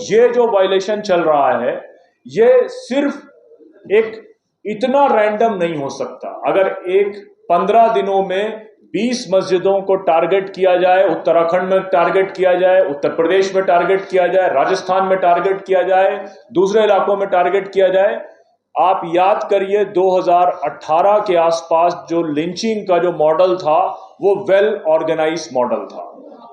ये जो वायलेशन चल रहा है, ये सिर्फ एक इतना रैंडम नहीं हो सकता। अगर एक 15 दिनों में 20 मस्जिदों को टारगेट किया जाए, उत्तराखंड में टारगेट किया जाए, उत्तर प्रदेश में टारगेट किया जाए, राजस्थान में टारगेट किया जाए, दूसरे इलाकों में टारगेट किया जाए, आप याद करिए 2018 के आसपास जो लिंचिंग का जो मॉडल था वो वेल ऑर्गेनाइज मॉडल था।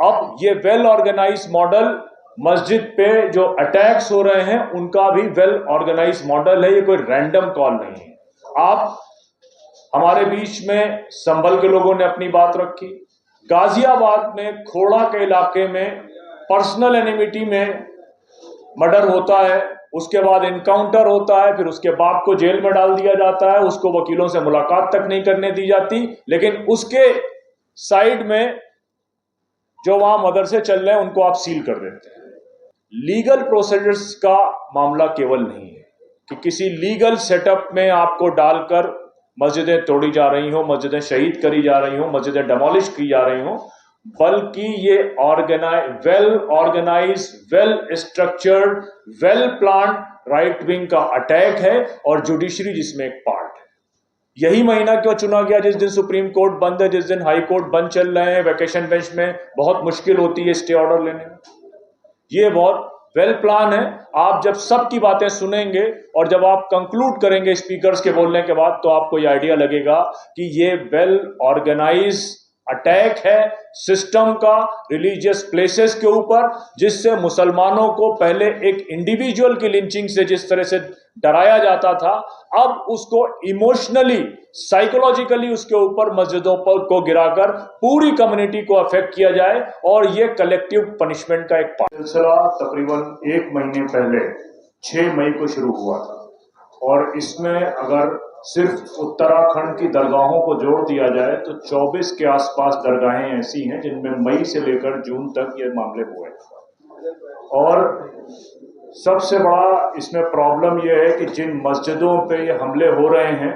अब ये वेल ऑर्गेनाइज मॉडल मस्जिद पे जो अटैक्स हो रहे हैं उनका भी वेल ऑर्गेनाइज मॉडल है, ये कोई रैंडम कॉल नहीं है। आप हमारे बीच में संभल के लोगों ने अपनी बात रखी, गाजियाबाद में खोड़ा के इलाके में पर्सनल एनिमिटी में मर्डर होता है, उसके बाद इनकाउंटर होता है, फिर उसके बाप को जेल में डाल दिया जाता है, उसको वकीलों से मुलाकात तक नहीं करने दी जाती, लेकिन उसके साइड में जो वहां मदरसे चल रहे हैं उनको आप सील कर देते हैं। लीगल प्रोसीजर्स का मामला केवल नहीं है कि किसी लीगल सेटअप में आपको डालकर मस्जिदें तोड़ी जा रही हो, मस्जिदें शहीद करी जा रही हो, मस्जिदें डेमोलिश की जा रही हो, बल्कि ये well organise, well structured, well plan right wing का अटैक है और जुडिशरी जिसमें एक पार्ट है। यही महीना क्यों चुना गया जिस दिन सुप्रीम कोर्ट बंद है, जिस दिन हाई कोर्ट बंद चल रहे हैं, वैकेशन बेंच में बहुत मुश्किल होती है स्टे ऑर्डर लेने में। ये बहुत वेल प्लान है। आप जब सबकी बातें सुनेंगे और जब आप कंक्लूड करेंगे स्पीकर्स के बोलने के बाद, तो आपको ये आइडिया लगेगा कि ये वेल ऑर्गेनाइज अटैक है सिस्टम का रिलीजियस प्लेसेस के ऊपर, जिससे मुसलमानों को पहले एक इंडिविजुअल की लिंचिंग से जिस तरह से डराया जाता था, अब उसको इमोशनली, साइकोलॉजिकली उसके ऊपर मस्जिदों पर को गिराकर पूरी कम्युनिटी को अफेक्ट किया जाए, और ये कलेक्टिव पनिशमेंट का एक सिलसिला तकरीबन 1 महीने पहले 6 मई को शुरू हुआ था, और इसमें अगर सिर्फ उत्तराखंड की दरगाहों को जोड़ दिया जाए तो 24 के आसपास दरगाहें ऐसी हैं जिनमें मई से लेकर जून तक ये मामले हुए। और सबसे बड़ा इसमें प्रॉब्लम यह है कि जिन मस्जिदों पे ये हमले हो रहे हैं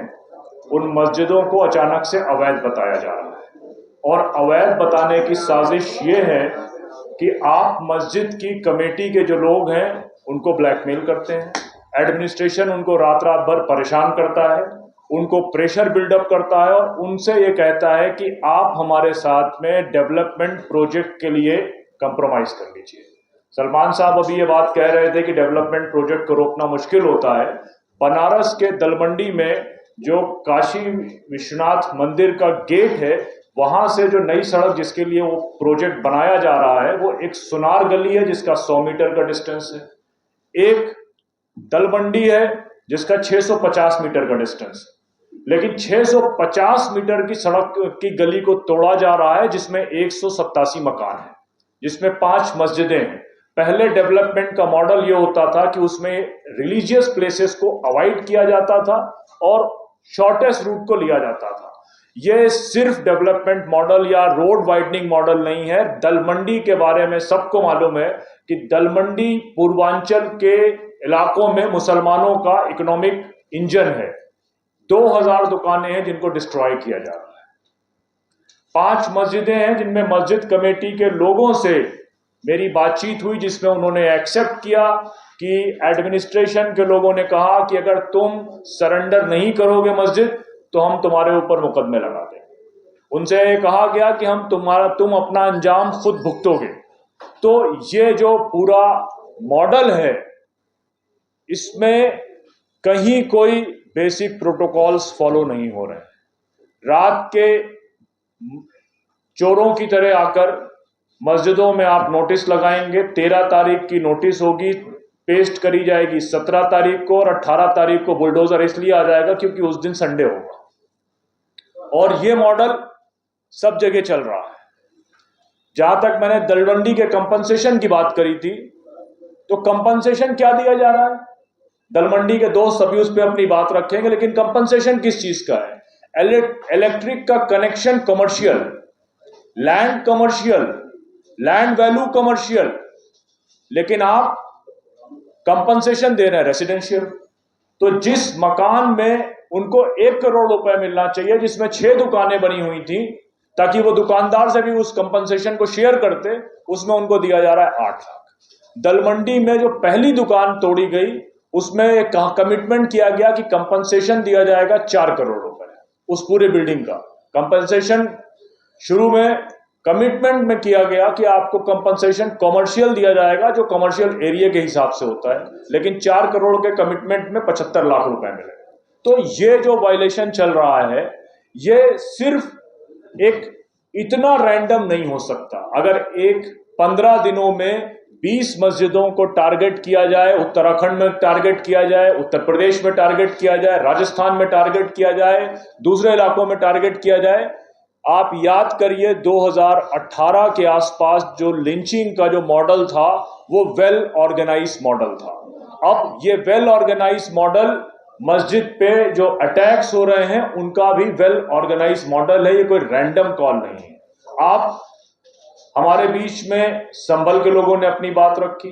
उन मस्जिदों को अचानक से अवैध बताया जा रहा है, और अवैध बताने की साजिश ये है कि आप मस्जिद की कमेटी के जो लोग हैं उनको ब्लैकमेल करते हैं, एडमिनिस्ट्रेशन उनको रात रात भर परेशान करता है, उनको प्रेशर बिल्डअप करता है और उनसे ये कहता है कि आप हमारे साथ में डेवलपमेंट प्रोजेक्ट के लिए कंप्रोमाइज कर लीजिए। सलमान साहब अभी ये बात कह रहे थे कि डेवलपमेंट प्रोजेक्ट को रोकना मुश्किल होता है। बनारस के दलमंडी में जो काशी विश्वनाथ मंदिर का गेट है, वहां से जो नई सड़क जिसके लिए वो प्रोजेक्ट बनाया जा रहा है, वो एक सुनार गली है जिसका 100 मीटर का डिस्टेंस है, एक दलमंडी है जिसका 650 मीटर का डिस्टेंस है, लेकिन 650 मीटर की सड़क की गली को तोड़ा जा रहा है जिसमें 187 मकान है, जिसमें 5 मस्जिदें हैं। पहले डेवलपमेंट का मॉडल ये होता था कि उसमें रिलीजियस प्लेसेस को अवॉइड किया जाता था और शॉर्टेस्ट रूट को लिया जाता था। ये सिर्फ डेवलपमेंट मॉडल या रोड वाइडनिंग मॉडल नहीं है। दलमंडी के बारे में सबको मालूम है कि दलमंडी पूर्वांचल के इलाकों में मुसलमानों का इकोनॉमिक इंजन है। 2000 दुकानें हैं जिनको डिस्ट्रॉय किया जा रहा है। 5 मस्जिदें हैं जिनमें मस्जिद कमेटी के लोगों से मेरी बातचीत हुई, जिसमें उन्होंने एक्सेप्ट किया कि एडमिनिस्ट्रेशन के लोगों ने कहा कि अगर तुम सरेंडर नहीं करोगे मस्जिद तो हम तुम्हारे ऊपर मुकदमे लगा देंगे। उनसे कहा गया कि तुम अपना अंजाम खुद भुगतोगे। तो ये जो पूरा मॉडल है, इसमें कहीं कोई बेसिक प्रोटोकॉल्स फॉलो नहीं हो रहे हैं। रात के चोरों की तरह आकर मस्जिदों में आप नोटिस लगाएंगे। 13 तारीख की नोटिस होगी, पेस्ट करी जाएगी 17 तारीख को, और 18 तारीख को बुलडोजर इसलिए आ जाएगा क्योंकि उस दिन संडे होगा। और ये मॉडल सब जगह चल रहा है। जहां तक मैंने दलमंडी के कंपनसेशन की बात करी थी, तो कंपनसेशन क्या दिया जा रहा है? दलमंडी के दोस्त सभी उस पर अपनी बात रखेंगे, लेकिन कंपनसेशन किस चीज का है? इलेक्ट्रिक का connection commercial, land commercial, land value commercial, लेकिन आप कंपनसेशन दे रहे हैं रेसिडेंशियल। तो जिस मकान में उनको 1 करोड़ रुपए मिलना चाहिए, जिसमें 6 दुकानें बनी हुई थी ताकि वो दुकानदार से भी उस कंपनसेशन को शेयर करते, उसमें उनको दिया जा रहा है 8 लाख। दलमंडी में जो पहली दुकान तोड़ी गई उसमें कमिटमेंट किया गया कि कंपनसेशन दिया जाएगा 4 करोड़ रुपए उस पूरे बिल्डिंग का कंपनसेशन। शुरू में कमिटमेंट में किया गया कि आपको कंपनसेशन कमर्शियल दिया जाएगा जो कमर्शियल एरिया के हिसाब से होता है, लेकिन 4 करोड़ के कमिटमेंट में 75 लाख रुपए मिले। तो ये जो वायलेशन चल रहा है ये सिर्फ एक इतना रैंडम नहीं हो सकता। अगर एक 15 दिनों में 20 मस्जिदों को टारगेट किया जाए, उत्तराखंड में टारगेट किया जाए, उत्तर प्रदेश में टारगेट किया जाए, राजस्थान में टारगेट किया जाए, दूसरे इलाकों में टारगेट किया जाए। आप याद करिए 2018 के आसपास जो लिंचिंग का जो मॉडल था वो वेल ऑर्गेनाइज मॉडल था। अब ये वेल ऑर्गेनाइज मॉडल मस्जिद पे जो अटैक्स हो रहे हैं उनका भी वेल ऑर्गेनाइज मॉडल है, ये कोई रैंडम कॉल नहीं है। आप हमारे बीच में संभल के लोगों ने अपनी बात रखी,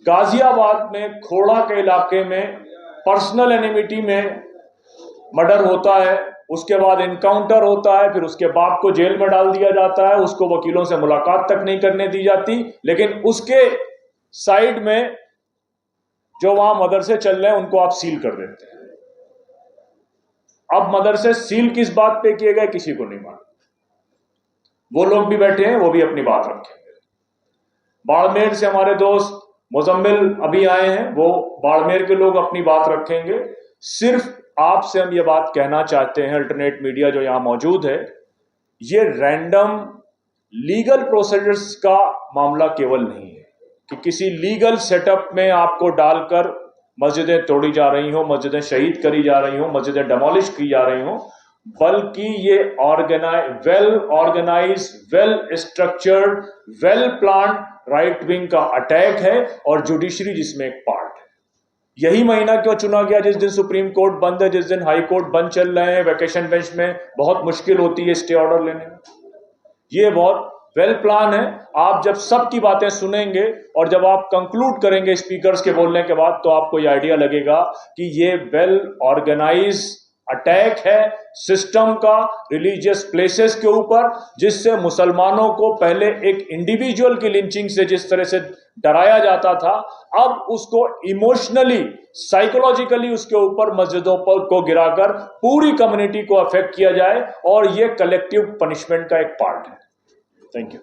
गाजियाबाद में खोड़ा के इलाके में पर्सनल एनिमिटी में मर्डर होता है, उसके बाद इनकाउंटर होता है, फिर उसके बाप को जेल में डाल दिया जाता है, उसको वकीलों से मुलाकात तक नहीं करने दी जाती, लेकिन उसके साइड में जो वहां मदरसे चल रहे हैं उनको आप सील कर देते हैं। अब मदरसे सील किस बात पे किए गए किसी को नहीं मालूम, वो लोग भी बैठे हैं, वो भी अपनी बात रखेंगे। बाड़मेर से हमारे दोस्त मुजम्मिल अभी आए हैं, वो बाड़मेर के लोग अपनी बात रखेंगे। सिर्फ आपसे हम ये बात कहना चाहते हैं, अल्टरनेट मीडिया जो यहां मौजूद है, ये रैंडम लीगल प्रोसीजर्स का मामला केवल नहीं है कि किसी लीगल सेटअप में आपको डालकर मस्जिदें तोड़ी जा रही हो, मस्जिदें शहीद करी जा रही हो, मस्जिदें डेमोलिश की जा रही हो, बल्कि ये well organise, well structured, well planned right wing का अटैक है और जुडिशरी जिसमें एक पार्ट है। यही महीना क्यों चुना गया जिस दिन सुप्रीम कोर्ट बंद है, जिस दिन हाई कोर्ट बंद चल रहे हैं, वैकेशन बेंच में बहुत मुश्किल होती है स्टे ऑर्डर लेने में। ये बहुत वेल प्लान है। आप जब सबकी बातें सुनेंगे और जब आप कंक्लूड करेंगे स्पीकर्स के बोलने के बाद, तो आपको ये आइडिया लगेगा कि ये वेल ऑर्गेनाइज अटैक है सिस्टम का रिलीजियस प्लेसेस के ऊपर, जिससे मुसलमानों को पहले एक इंडिविजुअल की लिंचिंग से जिस तरह से डराया जाता था, अब उसको इमोशनली, साइकोलॉजिकली उसके ऊपर मस्जिदों पर को गिराकर पूरी कम्युनिटी को अफेक्ट किया जाए, और ये कलेक्टिव पनिशमेंट का एक पार्ट है। Thank you.